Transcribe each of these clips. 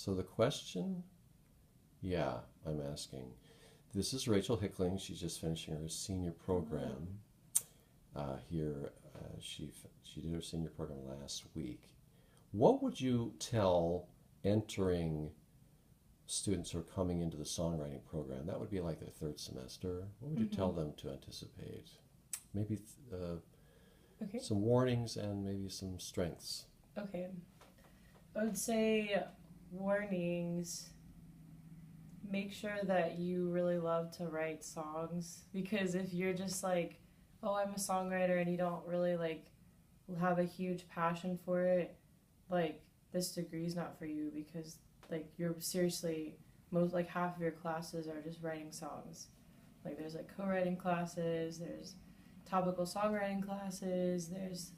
So the question, yeah, I'm asking. This is Rachel Hickling. She's just finishing her senior program here. She did her senior program last week. What would you tell entering students who are coming into the songwriting program? That would be like their third semester. What would you Mm-hmm. tell them to anticipate? Maybe Okay. some warnings and maybe some strengths. Okay. I would say warnings. Make sure that you really love to write songs because if you're just like, oh, I'm a songwriter and you don't really like have a huge passion for it, like this degree is not for you because like you're seriously most like half of your classes are just writing songs. Like there's like co-writing classes, there's topical songwriting classes, there's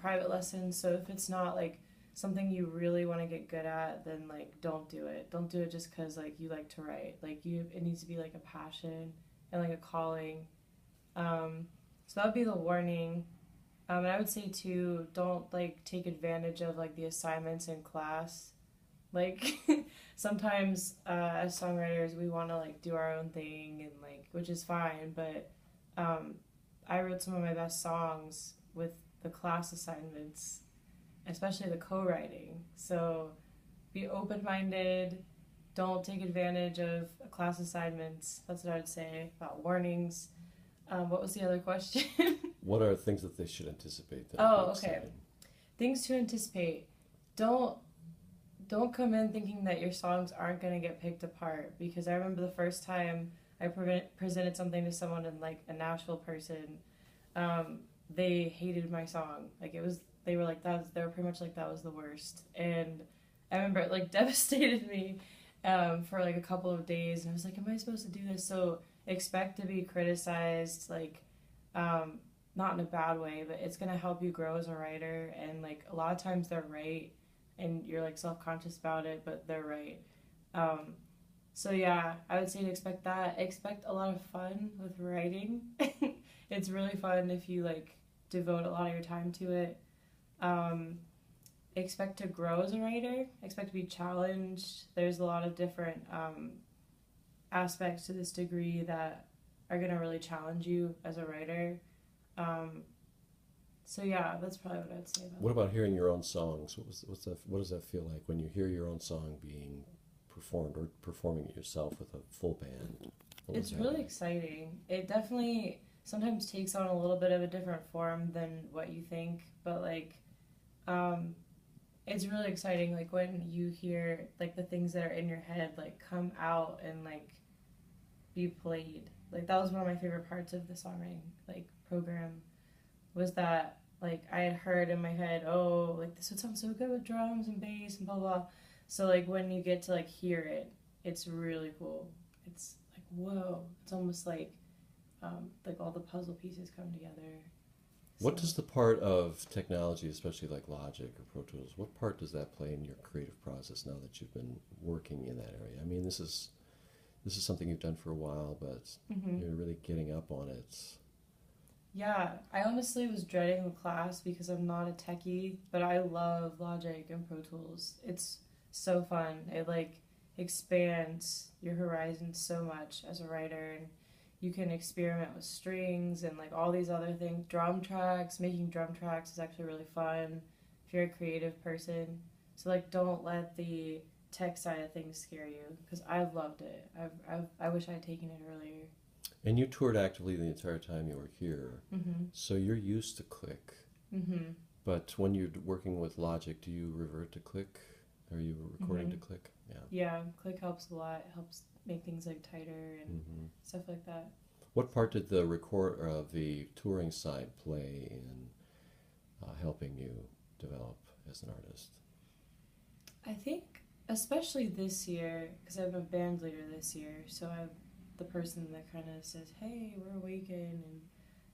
private lessons. So if it's not like something you really want to get good at, then like don't do it. Don't do it just because like you like to write. Like you, it needs to be like a passion and like a calling. So that would be the warning. And I would say too, don't like take advantage of like the assignments in class. Like sometimes as songwriters, we want to like do our own thing and like, which is fine. But um, I wrote some of my best songs with the class assignments, especially the co-writing. So be open-minded. Don't take advantage of class assignments. That's what I would say about warnings. What was the other question? What are things that they should anticipate that would Oh, be okay. exciting? Things to anticipate. Don't don't come in thinking that your songs aren't going to get picked apart because I remember the first time I presented something to someone in like a Nashville person, um, they hated my song. Like it was, they were like that. They were pretty much like that was the worst, and I remember it like devastated me for like a couple of days, and I was like, "Am I supposed to do this?" So expect to be criticized, like um, not in a bad way, but it's gonna help you grow as a writer. And like a lot of times they're right, and you're like self conscious about it, but they're right. Um, so yeah, I would say to expect that. Expect a lot of fun with writing. It's really fun if you like devote a lot of your time to it. Um, expect to grow as a writer. Expect to be challenged. There's a lot of different aspects to this degree that are gonna really challenge you as a writer. Um, so yeah, that's probably what I'd say about What that. about hearing your own songs? What's that? What does that feel like when you hear your own song being performed or performing it yourself with a full band? What was It's that really like? exciting. It definitely sometimes takes on a little bit of a different form than what you think, but like um, it's really exciting. Like when you hear like the things that are in your head like come out and like be played. Like that was one of my favorite parts of the songwriting like program was that like I had heard in my head, oh, like this would sound so good with drums and bass and blah blah. So like when you get to like hear it, it's really cool. It's like whoa, it's almost like all the puzzle pieces come together. So What does the part of technology, especially like Logic or Pro Tools, what part does that play in your creative process now that you've been working in that area? I mean, this is something you've done for a while, but hmm you're really getting up on it. yeah, I honestly was dreading the class because I'm not a techie, but I love Logic and Pro Tools. It's so fun. It like expands your horizons so much as a writer, and you can experiment with strings and like all these other things. Drum tracks, making drum tracks is actually really fun if you're a creative person. So like don't let the tech side of things scare you because I loved it. I wish I had taken it earlier. And you toured actively the entire time you were here, Mhm. so you're used to Click. Mhm. But when you're working with Logic, do you revert to Click? Are you recording to Mhm. Click? Yeah. Yeah, click helps a lot. It helps make things like tighter and hmm stuff like that. What part did the record or the touring side play in helping you develop as an artist? I think, especially this year, because I'm a band leader this year, so I'm the person that kind of says, "Hey, we're Awaken,"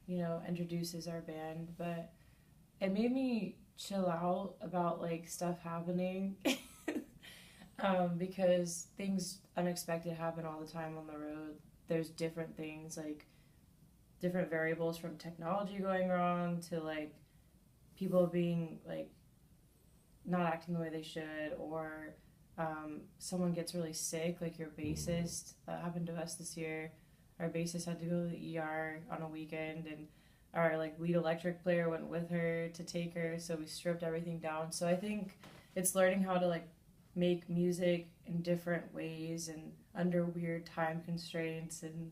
and introduces our band. But it made me chill out about like stuff happening, because things unexpected happen all the time on the road. There's different things like different variables from technology going wrong to like people being like not acting the way they should or someone gets really sick, like your bassist. That happened to us this year. Our bassist had to go to the ER on a weekend, and our like lead electric player went with her to take her. So we stripped everything down. So I think it's learning how to like make music in different ways and under weird time constraints, and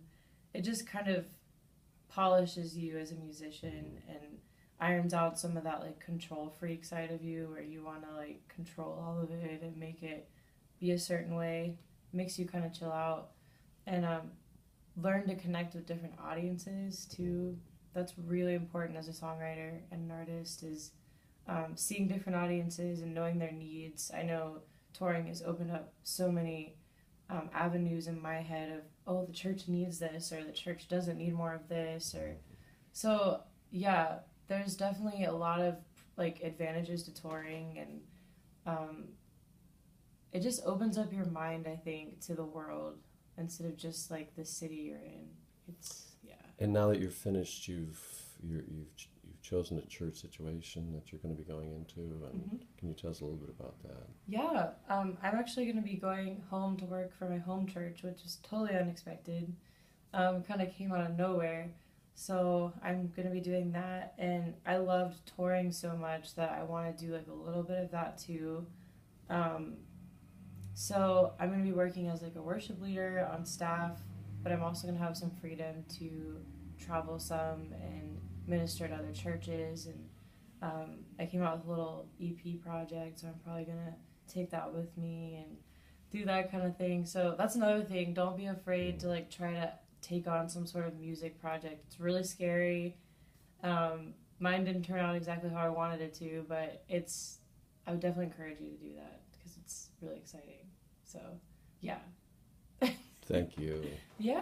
it just kind of polishes you as a musician and irons out some of that like control freak side of you where you want to like control all of it and make it be a certain way. Makes you kind of chill out and learn to connect with different audiences too. That's really important as a songwriter and an artist, is seeing different audiences and knowing their needs. I know touring has opened up so many avenues in my head of, oh, the church needs this, or the church doesn't need more of this, or so. Yeah, there's definitely a lot of like advantages to touring, and it just opens up your mind, I think, to the world instead of just like the city you're in. It's yeah. And now that you're finished, you've chosen a church situation that you're going to be going into, and can you tell us a little bit about that? Yeah, I'm actually going to be going home to work for my home church, which is totally unexpected. Kind of came out of nowhere. So I'm going to be doing that, and I loved touring so much that I want to do like a little bit of that too. So I'm going to be working as like a worship leader on staff, but I'm also going to have some freedom to travel some and minister at other churches. And I came out with a little EP project, so I'm probably going to take that with me and do that kind of thing. So that's another thing. Don't be afraid to like try to take on some sort of music project. It's really scary. Mine didn't turn out exactly how I wanted it to, but I would definitely encourage you to do that because it's really exciting. So, yeah. Thank you. Yeah.